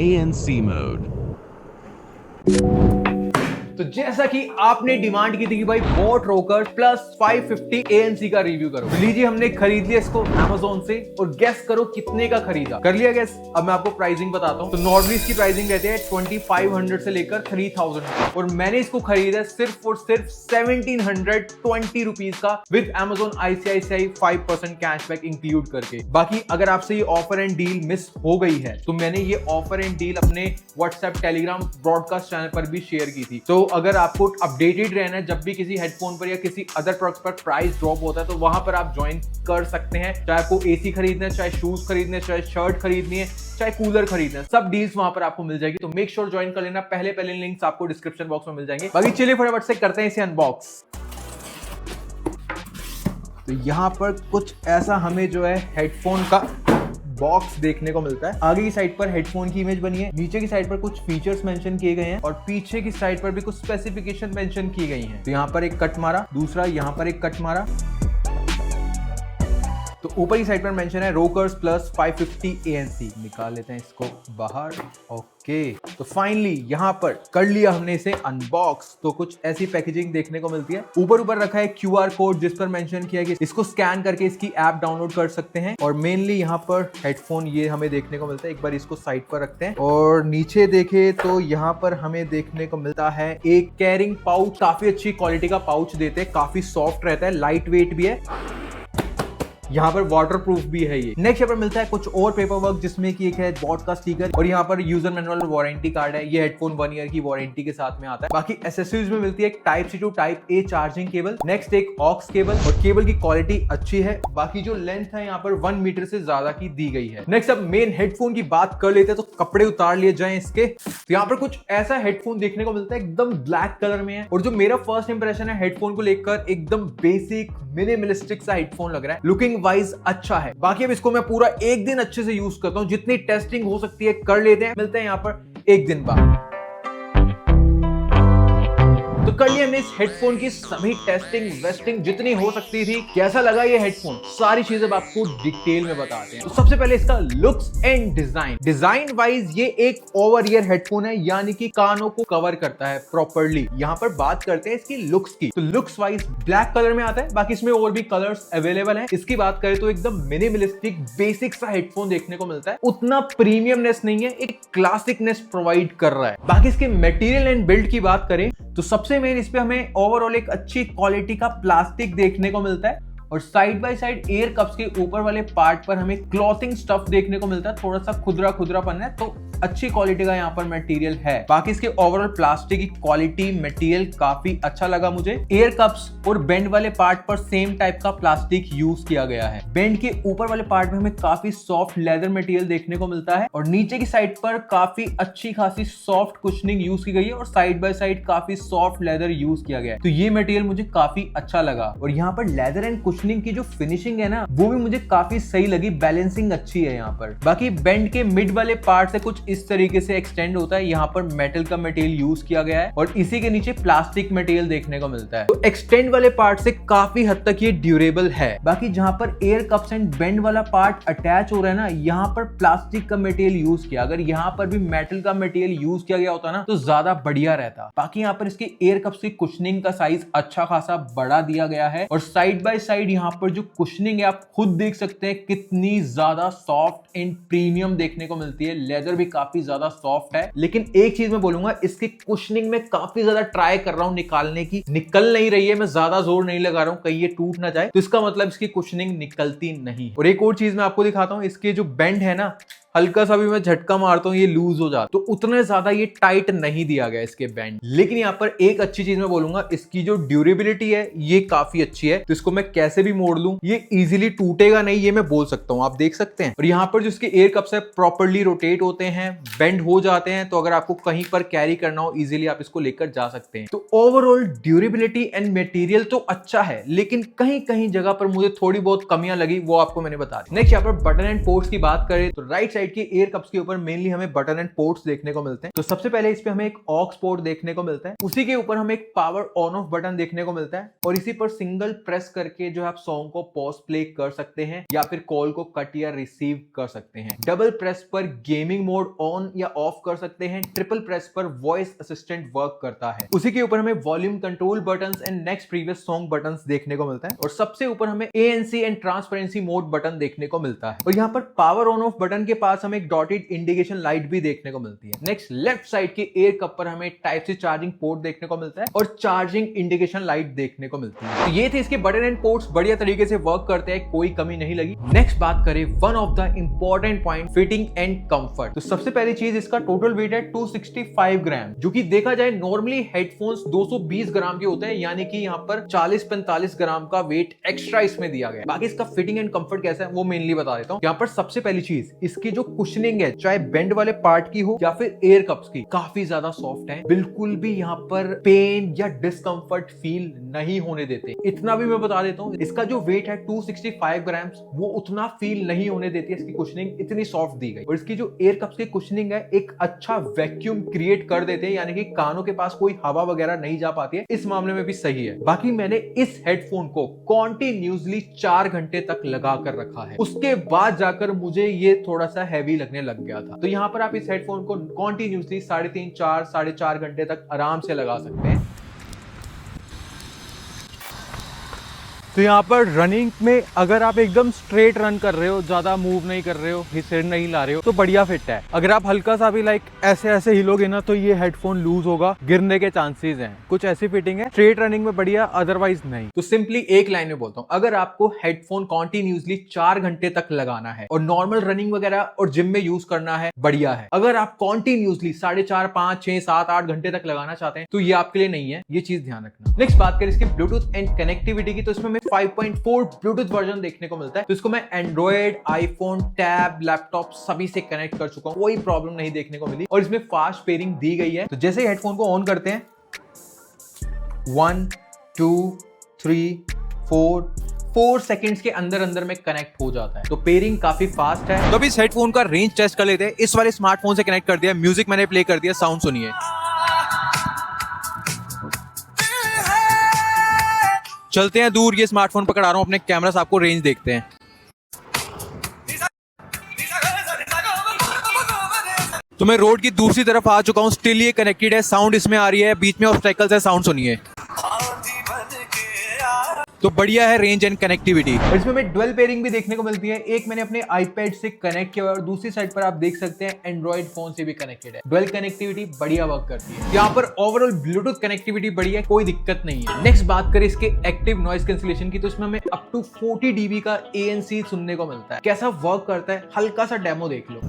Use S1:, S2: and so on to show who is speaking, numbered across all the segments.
S1: ANC mode.
S2: तो जैसा कि आपने डिमांड की थी कि भाई बोट रोकर प्लस 550 ANC का रिव्यू करो, तो लीजिए हमने खरीद लिया इसको Amazon से और गेस करो कितने का खरीदा। कर लिया गेस? अब मैं आपको प्राइसिंग बताता हूँ। तो नॉर्मली इसकी प्राइसिंग रहती है 2500 से लेकर 3000 और मैंने इसको खरीदा सिर्फ और सिर्फ 1720 रुपीज का with Amazon ICICI 5% cashback include करके। बाकी अगर आपसे ये ऑफर एंड डील मिस हो गई है तो मैंने ये ऑफर एंड डील अपने व्हाट्सएप टेलीग्राम ब्रॉडकास्ट चैनल पर भी शेयर की थी। तो अगर आपको अपडेटेड रहना है जब भी किसी हेडफोन पर या किसी अदर प्रोडक्ट पर प्राइस ड्रॉप होता है तो वहां पर आप ज्वाइन कर सकते हैं। चाहे आपको एसी खरीदना है, चाहे शूज खरीदने हैं, चाहे शर्ट खरीदनी है, चाहे कूलर खरीदना है, सब डील्स वहां पर आपको मिल जाएगी। तो मेक श्योर ज्वाइन कर लेना। पहले लिंक्स आपको डिस्क्रिप्शन बॉक्स में मिल जाएंगे। बाकी चलिए फटाफट से करते हैं इसे अनबॉक्स। तो यहां पर कुछ ऐसा हमें जो है हेडफोन का बॉक्स देखने को मिलता है। आगे की साइड पर हेडफोन की इमेज बनी है, नीचे की साइड पर कुछ फीचर्स मेंशन किए गए हैं और पीछे की साइड पर भी कुछ स्पेसिफिकेशन मेंशन की गई हैं। तो यहाँ पर एक कट मारा, दूसरा यहाँ पर एक कट मारा। तो ऊपर की साइड पर मेंशन है रोकर्स प्लस 550 ANC। निकाल लेते हैं इसको बाहर। ओके, तो फाइनली यहाँ पर कर लिया हमने इसे अनबॉक्स। तो कुछ ऐसी पैकेजिंग देखने को मिलती है। ऊपर रखा है QR कोड जिस पर मेंशन किया है कि इसको स्कैन करके इसकी ऐप डाउनलोड कर सकते हैं। और मेनली यहाँ पर हेडफोन ये हमें देखने को मिलता है। एक बार इसको साइड पर रखते हैं और नीचे देखे तो यहाँ पर हमें देखने को मिलता है एक कैरिंग पाउच। काफी अच्छी क्वालिटी का पाउच देते हैं, काफी सॉफ्ट रहता है, लाइट वेट भी है, यहाँ पर वाटरप्रूफ भी है ये। नेक्स्ट यहाँ पर मिलता है कुछ और पेपर वर्क जिसमें कि एक है बॉट का स्टिकर और यहाँ पर यूजर मैनुअल वारंटी कार्ड है। ये हेडफोन 1 ईयर की वारंटी के साथ में आता है। बाकी एसेसरीज में मिलती है एक type C to type A charging cable, next एक ऑक्स केबल और केबल की क्वालिटी अच्छी है। बाकी जो लेंथ है यहाँ पर 1 मीटर से ज्यादा की दी गई है। नेक्स्ट अब मेन हेडफोन की बात कर लेते हैं तो कपड़े उतार लिए जाए इसके। तो यहाँ पर कुछ ऐसा हेडफोन देखने को मिलता है, एकदम ब्लैक कलर में है और जो मेरा फर्स्ट इंप्रेशन है हेडफोन को लेकर एकदम बेसिक मिनिमलिस्टिक सा हेडफोन लग रहा है। लुकिंग वाइज अच्छा है। बाकी अब इसको मैं पूरा एक दिन अच्छे से यूज करता हूं, जितनी टेस्टिंग हो सकती है कर लेते हैं। मिलते हैं यहां पर एक दिन बाद। तो कर लिया हमने इस हेडफोन की सभी टेस्टिंग वेस्टिंग जितनी हो सकती थी। कैसा लगा ये हेडफोन, सारी चीजें आपको डिटेल में बताते हैं। तो सबसे पहले इसका लुक्स एंड डिजाइन वाइज ये एक ओवर ईयर हेडफोन है, यानी कि कानों को कवर करता है प्रॉपर्ली। यहाँ पर बात करते हैं इसकी लुक्स की। तो लुक्स वाइज ब्लैक कलर में आता है, बाकी इसमें और भी कलर्स अवेलेबल हैं। इसकी बात करें तो एकदम मिनिमलिस्टिक बेसिक सा हेडफोन देखने को मिलता है। उतना प्रीमियमनेस नहीं है, एक क्लासिकनेस प्रोवाइड कर रहा है। बाकी इसके मटेरियल एंड बिल्ड की बात करें तो सबसे मेन इस पे हमें ओवरऑल एक अच्छी क्वालिटी का प्लास्टिक देखने को मिलता है और side by side air cups के ऊपर वाले पार्ट पर हमें क्लॉथिंग स्टफ देखने को मिलता है। थोड़ा सा खुदरा है तो अच्छी क्वालिटी का यहाँ पर मटेरियल है। बाकी इसके ओवरऑल प्लास्टिक की क्वालिटी मटेरियल काफी अच्छा लगा मुझे। एयर कप्स और बेंड वाले पार्ट पर सेम टाइप का प्लास्टिक यूज किया गया है। बेंड के ऊपर वाले पार्ट में हमें काफी सॉफ्ट लेदर मटेरियल देखने को मिलता है और नीचे की साइड पर काफी अच्छी खासी सॉफ्ट कुशनिंग यूज की गई है और साइड बाय साइड काफी सॉफ्ट लेदर यूज किया गया है। तो ये मटेरियल मुझे काफी अच्छा लगा और यहाँ पर लेदर एंड कुशनिंग की जो फिनिशिंग है ना वो भी मुझे काफी सही लगी। बैलेंसिंग अच्छी है यहाँ पर। बाकी बेंड के मिड वाले पार्ट से कुछ इस तरीके से एक्सटेंड होता है। यहाँ पर मेटल का मटेरियल यूज किया गया है और इसी के नीचे प्लास्टिक मटेरियल देखने को मिलता है। तो एक्सटेंड वाले पार्ट से काफी हद तक ये ड्यूरेबल है। बाकी जहाँ पर एयर कप्स एंड बेंड वाला पार्ट अटैच हो रहा है ना, यहाँ पर प्लास्टिक का मटेरियल यूज किया। अगर यहाँ पर भी मेटल का मटेरियल यूज किया गया होता ना तो ज्यादा बढ़िया रहता। बाकी यहाँ पर इसके एयर कप्स की कुशनिंग का साइज अच्छा खासा बड़ा दिया गया है और साइड बाय साइड यहाँ पर जो कुशनिंग है आप खुद देख सकते हैं कितनी ज्यादा सॉफ्ट एंड प्रीमियम देखने को मिलती है। लेदर भी काफी ज्यादा सॉफ्ट है। लेकिन एक चीज मैं बोलूंगा, इसकी कुशनिंग में काफी ज्यादा ट्राई कर रहा हूं निकालने की, निकल नहीं रही है। मैं ज्यादा जोर नहीं लगा रहा हूं कहीं ये टूट ना जाए, तो इसका मतलब इसकी कुशनिंग निकलती नहीं। और एक और चीज मैं आपको दिखाता हूं, इसके जो बेंड है ना, हल्का सा भी मैं झटका मारता हूँ ये लूज हो जाता, तो उतने ज्यादा ये टाइट नहीं दिया गया इसके बैंड। लेकिन यहाँ पर एक अच्छी चीज मैं बोलूंगा, इसकी जो ड्यूरेबिलिटी है ये काफी अच्छी है। तो इसको मैं कैसे भी मोड़ लूं ये इजीली टूटेगा नहीं, ये मैं बोल सकता हूँ। आप देख सकते हैं। और यहाँ पर जो इसके एयर कप्स है प्रॉपर्ली रोटेट होते हैं, बेंड हो जाते हैं। तो अगर आपको कहीं पर कैरी करना हो इजीली आप इसको लेकर जा सकते हैं। तो ओवरऑल ड्यूरेबिलिटी एंड मटेरियल तो अच्छा है, लेकिन कहीं कहीं जगह पर मुझे थोड़ी बहुत कमियां लगी, वो आपको मैंने बता दी। नेक्स्ट यहाँ पर बटन एंड पोर्ट्स की बात करें तो राइट साइड के एयर कप्स के ऊपर मेनली हमें बटन एंड पोर्ट्स देखने को मिलते हैं। तो सबसे पहले इस पे हमें एक ऑक्स पोर्ट देखने को मिलता है, उसी के ऊपर हमें एक पावर ऑन ऑफ बटन देखने को मिलता है और इसी पर सिंगल प्रेस करके जो आप सॉन्ग को पॉज प्ले कर सकते हैं या फिर कॉल को कट या रिसीव कर सकते हैं। डबल प्रेस पर गेमिंग मोड ऑन या ऑफ कर सकते हैं। ट्रिपल प्रेस पर वॉइस असिस्टेंट वर्क करता है। उसी के ऊपर हमें volume control buttons and next previous song buttons देखने को मिलता है और सबसे ऊपर हमें ANC and transparency mode button देखने को मिलता है और यहाँ पर पावर ऑन ऑफ बटन के पास हमें एक डॉटेड इंडिकेशन लाइट भी देखने को मिलती है। नेक्स्ट लेफ्ट साइड के एयर कप पर हमें टाइप सी चार्जिंग पोर्ट देखने को मिलता है और चार्जिंग इंडिकेशन लाइट देखने को मिलती है। तो ये थे इसके बटन एंड पोर्ट्स, बढ़िया तरीके से वर्क करते हैं, कोई कमी नहीं लगी। नेक्स्ट बात करें one of the important point, fitting and comfort. तो सबसे पहली चीज, इसका टोटल वेट है 265 ग्राम, जो कि देखा जाए नॉर्मली हेडफोन्स 220 ग्राम के होते हैं, यानी कि यहाँ पर 40-45 ग्राम का वेट एक्स्ट्रा इसमें दिया गया है। बाकी इसका फिटिंग एंड कंफर्ट कैसा है वो मेनली बता देता हूँ। यहाँ पर सबसे पहली चीज, इसकी जो कुशनिंग है, चाहे बेंड वाले पार्ट की हो या फिर एयर कप्स की, काफी ज्यादा सॉफ्ट है, बिल्कुल भी यहाँ पर पेन या डिस्कंफर्ट फील नहीं होने देते। इतना भी मैं बता देता हूँ, इसका जो वेट है 265 ग्राम, वो उतना फील नहीं होने देती है। इसकी कुशनिंग इतनी सॉफ्ट दी गई और इसकी जो एयर कप्स की कुशनिंग है, एक अच्छा वैक्यूम क्रिएट कर देते हैं, यानी कि कानों के पास कोई हवा वगैरह नहीं जा पाती है। इस मामले में भी सही है। बाकी मैंने इस हेडफोन को कॉन्टिन्यूसली 4 घंटे तक लगा कर रखा है, उसके बाद जाकर मुझे ये थोड़ा सा हैवी लगने लग गया था। तो यहाँ पर आप इस हेडफोन को कॉन्टिन्यूसली 3.5, 4, 4.5 घंटे तक आराम से लगा सकते हैं। तो यहाँ पर रनिंग में अगर आप एकदम स्ट्रेट रन कर रहे हो, ज्यादा मूव नहीं कर रहे हो, सिर नहीं ला रहे हो, तो बढ़िया फिट है। अगर आप हल्का सा भी ऐसे ऐसे हिलोगे ना, तो ये हेडफोन लूज होगा, गिरने के चांसेस हैं। कुछ ऐसी फिटिंग है, स्ट्रेट रनिंग में बढ़िया, अदरवाइज नहीं। तो सिंपली एक लाइन में बोलता हूँ, अगर आपको हेडफोन कॉन्टिन्यूसली 4 घंटे तक लगाना है और नॉर्मल रनिंग वगैरह और जिम में यूज करना है, बढ़िया है। अगर आप कॉन्टिन्यूसली 4.5, 5, 6, 7, 8 घंटे तक लगाना चाहते हैं, तो ये आपके लिए नहीं है, ये चीज ध्यान रखना। नेक्स्ट बात करें इसके ब्लूटूथ एंड कनेक्टिविटी की, तो इसमें 5.4 ब्लूटूथ वर्जन देखने को मिलता है। तो इसको मैं एंड्रॉइड, आईफोन, टैब, लैपटॉप सभी से कनेक्ट कर चुका हूं, कोई प्रॉब्लम नहीं देखने को मिली और इसमें फास्ट पेयरिंग दी गई है। तो जैसे ही हेडफोन को ऑन करते हैं, 1, 2, 3, 4 सेकंड्स के अंदर अंदर में कनेक्ट हो जाता है। तो पेयरिंग काफी फास्ट है। तो अभी इस हेडफोन का रेंज टेस्ट कर लेते हैं। इस वाले स्मार्टफोन से कनेक्ट कर दिया, म्यूजिक मैंने प्ले कर दिया, साउंड सुनिए। चलते हैं दूर, ये स्मार्टफोन पकड़ा रहा हूं अपने कैमरा से, आपको रेंज देखते हैं। तो मैं रोड की दूसरी तरफ आ चुका हूं, स्टिल ये कनेक्टेड है, साउंड इसमें आ रही है, बीच में ऑब्स्टैकल्स है, साउंड सुनिए। तो बढ़िया है रेंज एंड कनेक्टिविटी। इसमें में डुअल पेयरिंग भी देखने को मिलती है। एक मैंने अपने आईपैड से कनेक्ट किया और दूसरी साइड पर आप देख सकते हैं एंड्रॉइड फोन से भी कनेक्टेड है। डुअल कनेक्टिविटी बढ़िया वर्क करती है। यहाँ पर ओवरऑल ब्लूटूथ कनेक्टिविटी बढ़िया है, कोई दिक्कत नहीं है। नेक्स्ट बात करें इसके एक्टिव नॉइस कैंसिलेशन की, तो इसमें हमें अप टू 40 dB का ANC सुनने को मिलता है। कैसा वर्क करता है, हल्का सा डेमो देख लो।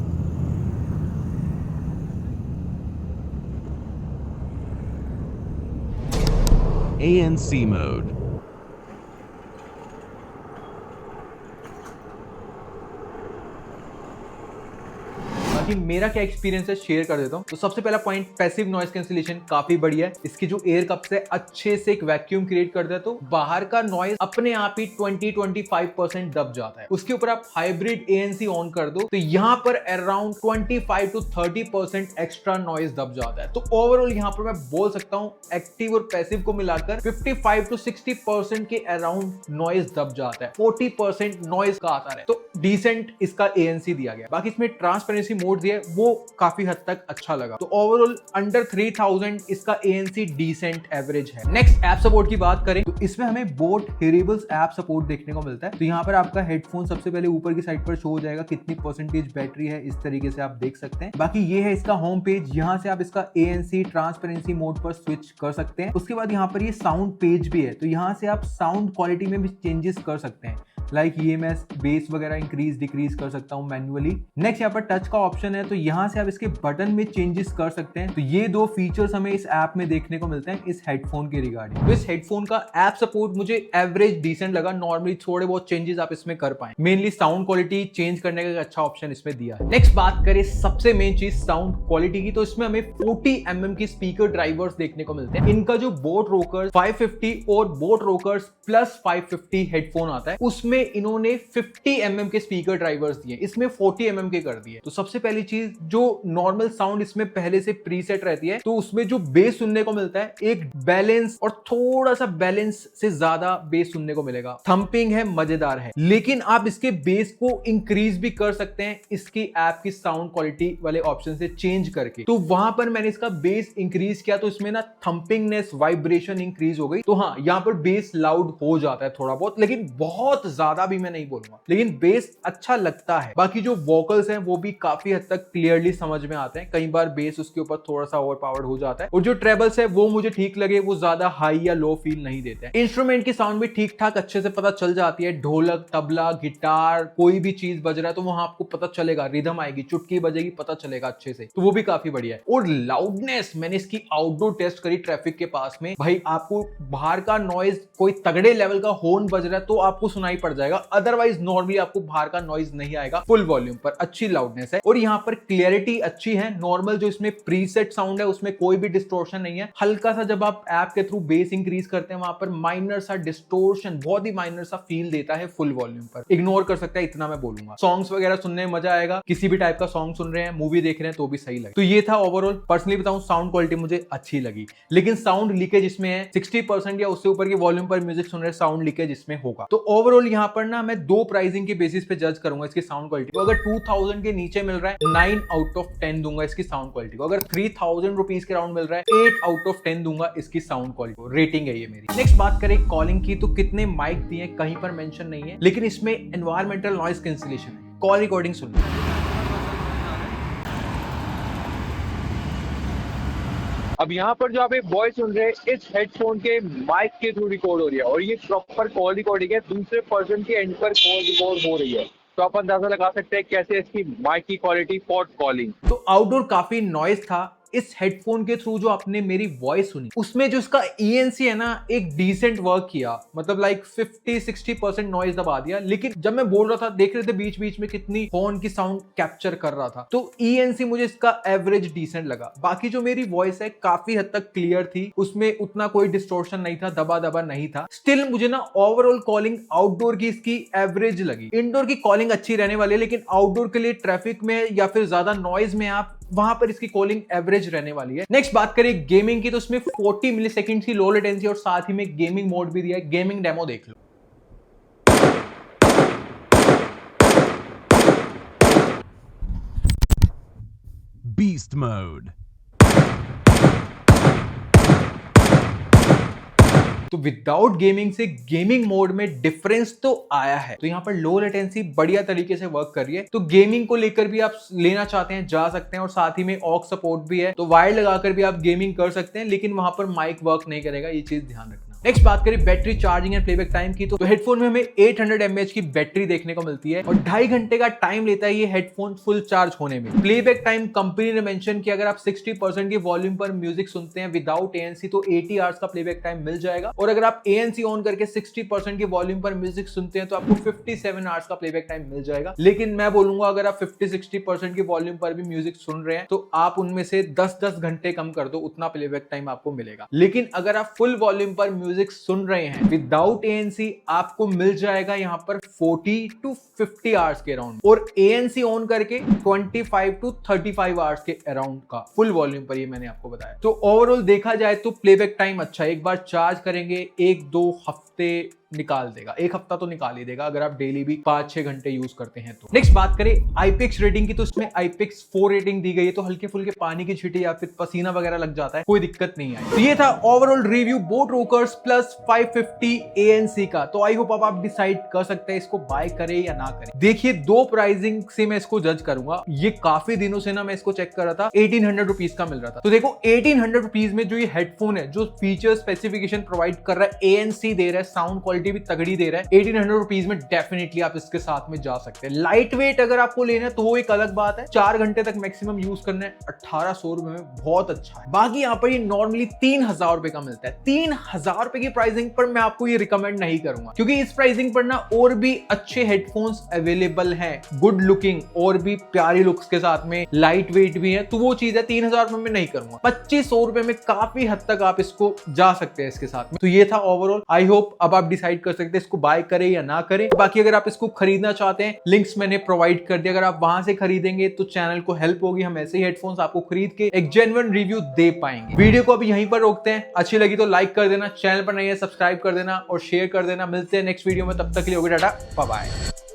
S1: ANC mode.
S2: बाकी मेरा क्या एक्सपीरियंस है शेयर कर देता हूं। तो सबसे पहला पॉइंट, पैसिव नॉइस कैंसिलेशन काफी बढ़िया है। इसकी जो एयर कप से अच्छे से एक वैक्यूम क्रिएट करता है, तो बाहर का नॉइस अपने आप ही 20-25% दब जाता है। उसके ऊपर आप हाइब्रिड ANC ऑन कर दो, तो यहाँ पर अराउंड 25 to 30% एक्स्ट्रा नॉइस दब जाता है। तो ओवरऑल यहाँ पर मैं बोल सकता हूँ एक्टिव और पैसिव को मिलाकर 55 to 60% के अराउंड नॉइस दब जाता है। 40% नॉइस का आता है, तो डिसेंट इसका ANC दिया गया। बाकी इसमें ट्रांसपेरेंसी मोड दिया है, वो काफी हद तक अच्छा लगा। तो ओवरऑल अंडर 3000 इसका ANC डिसेंट एवरेज है। नेक्स्ट ऐप सपोर्ट की बात करें, तो इसमें हमें बोट हेरेबल्स ऐप सपोर्ट देखने को मिलता है। तो यहाँ पर आपका हेडफोन सबसे पहले ऊपर की साइड पर शो हो जाएगा, कितनी परसेंटेज बैटरी है, इस तरीके से आप देख सकते हैं। बाकी ये है इसका होम पेज, यहाँ से आप इसका ANC ट्रांसपेरेंसी मोड पर स्विच कर सकते हैं। उसके बाद यहाँ पर ये साउंड पेज भी है, तो यहाँ से आप साउंड क्वालिटी में भी चेंजेस कर सकते हैं, लाइक EMS, बेस वगैरह इंक्रीज डिक्रीज कर सकता हूं मैन्युअली। नेक्स्ट यहाँ पर टच का ऑप्शन है, तो यहाँ से आप इसके बटन में चेंजेस कर सकते हैं। तो ये दो फीचर्स हमें इस ऐप में देखने को मिलते हैं इस हेडफोन के रिगार्डिंग। तो इस हेडफोन का ऐप सपोर्ट मुझे एवरेज डिसेंट लगा। नॉर्मली थोड़े बहुत चेंजेस आप इसमें कर पाए, मेनली साउंड क्वालिटी चेंज करने का अच्छा ऑप्शन इसमें दिया है। नेक्स्ट बात करें सबसे मेन चीज साउंड क्वालिटी की, तो इसमें हमें 40 mm की स्पीकर ड्राइवर्स देखने को मिलते हैं। इनका जो बोट रोकर्स 550 और बोट रोकर्स प्लस 550 हेडफोन आता है, उसमें उसमें इन्होंने 50 mm के स्पीकर ड्राइवर्स दिए, इसमें 40 mm के कर दिए। तो सबसे पहली चीज, जो नॉर्मल साउंड इसमें पहले से प्रीसेट रहती है, तो उसमें जो बेस सुनने को मिलता है एक बैलेंस और थोड़ा सा बैलेंस से ज्यादा बेस सुनने को मिलेगा। थंपिंग है, मजेदार है, लेकिन आप इसके बेस को इंक्रीज भी कर सकते हैं इसकी ऐप की साउंड क्वालिटी वाले ऑप्शन से चेंज करके। तो वहां पर मैंने इसका बेस इंक्रीज किया, तो इसमें ना थंपिंगनेस, वाइब्रेशन इंक्रीज हो गई। तो हाँ, यहाँ पर बेस लाउड हो जाता है थोड़ा बहुत, लेकिन बहुत ज्यादा भी मैं नहीं बोलूंगा, लेकिन बेस अच्छा लगता है। बाकी जो वोकल्स हैं वो भी काफी हद तक क्लियरली समझ में आते हैं। कई बार बेस उसके ऊपर थोड़ा सा ओवर पावर्ड हो जाता है, और जो ट्रेबल्स है वो मुझे ठीक लगे, वो ज्यादा हाई या लो फील नहीं देते हैं। इंस्ट्रूमेंट की साउंड भी ठीक ठाक अच्छे से पता चल जाती है। ढोलक, तबला, गिटार, कोई भी चीज बज रहा है तो वहां आपको पता चलेगा, रिदम आएगी, चुटकी बजेगी, पता चलेगा अच्छे से, तो वो भी काफी बढ़िया है। और लाउडनेस, मैंने इसकी आउटडोर टेस्ट करी ट्रैफिक के पास में, भाई आपको बाहर का नॉइज, कोई तगड़े लेवल का हॉर्न बज रहा है तो आपको सुनाई पड़ जाएगा, अदरवाइज नॉर्मली आपको बाहर का नॉइज नहीं आएगा। फुल वॉल्यूम पर अच्छी लाउडनेस है, और यहाँ पर क्लियरिटी अच्छी है। नॉर्मल जो इसमें प्रीसेट साउंड है उसमें कोई भी डिस्टोर्शन नहीं है। हल्का सा जब आप ऐप के थ्रू बेस इंक्रीज करते हैं वहां पर माइनर सा डिस्टोर्शन, बहुत ही माइनर सा फील देता है फुल वॉल्यूम पर। इग्नोर कर सकता है, इतना मैं बोलूंगा। सॉन्ग्स वगैरह सुनने में मजा आएगा, किसी भी टाइप का सॉन्ग सुन रहे हैं, मूवी देख रहे हैं तो भी सही लगे। तो ये था ओवरऑल। पर्सनली बताऊं, साउंड क्वालिटी मुझे अच्छी लगी, लेकिन साउंड लीकेज इसमें है। 60% या उससे ऊपर के वॉल्यूम पर म्यूजिक सुन रहे, साउंड लीकेज इसमें होगा। तो ओवरऑल यहाँ पर ना मैं दो प्राइसिंग के बेसिस पे जज करूंगा इसकी साउंड क्वालिटी को। अगर 2000 के नीचे मिल रहा है 9 आउट ऑफ 10 दूंगा इसकी साउंड क्वालिटी को। अगर 3000 रुपीज के राउंड मिल रहा है 8 आउट ऑफ 10 दूंगा इसकी साउंड क्वालिटी को। रेटिंग है ये मेरी। नेक्स्ट बात करें कॉलिंग की, तो कितने माइक दिए कहीं पर मेंशन नहीं है, लेकिन इसमें एनवायरमेंटल नॉइज कैंसिलेशन है। कॉल रिकॉर्डिंग सुन लो।
S3: अब यहाँ पर जो आप एक वॉइस सुन रहे हैं इस हेडफोन के माइक के थ्रू रिकॉर्ड हो रही है, और ये प्रॉपर कॉल रिकॉर्डिंग है, दूसरे पर्सन के एंड पर कॉल रिकॉर्ड हो रही है। तो आप अंदाजा लगा सकते हैं कैसे इसकी माइक की क्वालिटी फॉर कॉलिंग।
S2: तो आउटडोर काफी नॉइज था। इस हेडफोन के थ्रू जो आपने मेरी वॉइस सुनी, उसमें जो इसका ENC है ना, एक डिसेंट वर्क किया, मतलब लाइक 50-60% नॉइज दबा दिया। लेकिन जब मैं बोल रहा था, देख रहे थे बीच बीच में कितनी हॉर्न की साउंड कैप्चर कर रहा था, तो ENC मुझे इसका एवरेज डिसेंट लगा। बाकी जो मेरी वॉइस है काफी हद तक क्लियर थी, उसमें उतना कोई डिस्टोर्शन नहीं था, दबा दबा नहीं था। स्टिल मुझे ना ओवरऑल कॉलिंग आउटडोर की इसकी एवरेज लगी। इंडोर की कॉलिंग अच्छी रहने वाली है, लेकिन आउटडोर के लिए ट्रैफिक में या फिर ज्यादा नॉइज में आप वहां पर इसकी कॉलिंग एवरेज रहने वाली है। नेक्स्ट बात करें गेमिंग की, तो उसमें 40 मिलीसेकंड की लो लेटेंसी और साथ ही में गेमिंग मोड भी दिया है। गेमिंग डेमो देख लो।
S1: Beast Mode.
S2: तो विदाउट गेमिंग से गेमिंग मोड में डिफरेंस तो आया है। तो यहाँ पर लो लेटेंसी बढ़िया तरीके से वर्क कर रही है। तो गेमिंग को लेकर भी आप लेना चाहते हैं जा सकते हैं, और साथ ही में ऑक्स सपोर्ट भी है, तो वायर लगाकर भी आप गेमिंग कर सकते हैं, लेकिन वहां पर माइक वर्क नहीं करेगा, ये चीज ध्यान रखना। नेक्स्ट बात करें battery charging and playback time की, तो हेडफोन में हमें 800 mAh की बैटरी देखने को मिलती है, और 2.5 घंटे का टाइम लेता है ये हेडफोन फुल चार्ज होने में। प्लेबैक टाइम कंपनी ने मेंशन किया, अगर आप 60% की वॉल्यूम पर म्यूजिक सुनते हैं विदाउट ANC तो 80 आवर्स का प्लेबैक टाइम मिल जाएगा, और अगर आप ANC ऑन करके 60% की वॉल्यूम पर म्यूजिक सुनते हैं तो आपको 57 आवर्स का प्लेबैक टाइम मिल जाएगा। लेकिन मैं बोलूंगा अगर आप 50-60% की वॉल्यूम पर भी म्यूजिक सुन रहे हैं तो आप उनमें से 10-10 घंटे कम कर दो, उतना प्लेबैक टाइम आपको मिलेगा। लेकिन अगर आप फुल वॉल्यूम पर म्यूजिक सुन रहे हैं विदाउट ANC, आपको मिल जाएगा यहाँ पर 40-50 आवर्स के अराउंड, और ANC ऑन करके 25-35 आवर्स के अराउंड का फुल वॉल्यूम पर, ये मैंने आपको बताया। तो ओवरऑल देखा जाए तो प्लेबैक टाइम अच्छा है। एक बार चार्ज करेंगे 1-2 हफ्ते निकाल देगा, 1 हफ्ता तो निकाल ही देगा अगर आप डेली भी 5-6 घंटे यूज करते हैं तो। नेक्स्ट बात करें IPX रेटिंग की, तो इसमें IPX 4 रेटिंग दी गई है, तो हल्के फुल्के पानी की छींटे या फिर पसीना वगैरह लग जाता है, कोई दिक्कत नहीं आई। तो ये था overall review boat rockers plus 550 ANC का। तो आई होप अब आप डिसाइड कर सकते हैं इसको बाय करें या ना करें। देखिए, दो प्राइसिंग से मैं इसको जज करूंगा। ये काफी दिनों से ना मैं इसको चेक कर रहा था, 1800 रुपीज का मिल रहा था। तो देखो 1800 रुपीज में जो ये हेडफोन है, जो फीचर स्पेसिफिकेशन प्रोवाइड कर रहा है, ANC दे रहा है, साउंड क्वालिटी भी तगड़ी दे रहा है, 1800 रुपीज में डेफिनेटली आप इसके साथ में जा सकते हैं। लाइट वेट अगर आपको लेना है तो वो एक अलग बात है, 4 घंटे तक मैक्सिमम यूज करना है, 1800 रुपए में बहुत अच्छा है। बाकी यहाँ पर ये नॉर्मली 3000 रुपए का मिलता है। 3000 रुपए की प्राइसिंग पर मैं आपको ये रिकमेंड नहीं करूंगा, क्योंकि इस प्राइसिंग पर ना और भी अच्छे हेडफोन्स अवेलेबल हैं, गुड लुकिंग और भी प्यारी लुक्स के साथ में, लाइट वेट भी है, तो वो चीज है 3000 रुपए में नहीं करूंगा। 2500 रुपए में काफी हद तक आप इसको जा सकते हैं इसके साथ में। तो ये था ओवरऑल। आई होप अब आप डिसाइड डिसाइड कर सकते हैं इसको बाय करें या ना करें। बाकी अगर आप इसको खरीदना चाहते हैं, लिंक्स मैंने प्रोवाइड कर दिया, अगर आप वहां से खरीदेंगे तो चैनल को हेल्प होगी, हम ऐसे ही हेडफोन्स आपको खरीद के एक जेन्युइन रिव्यू दे पाएंगे। वीडियो को अभी यहीं पर रोकते हैं, अच्छी लगी तो लाइक कर देना, चैनल पर नहीं है सब्सक्राइब कर देना और शेयर कर देना। मिलते हैं नेक्स्ट वीडियो में, तब तक के लिए हो गया टाटा, बाय बाय।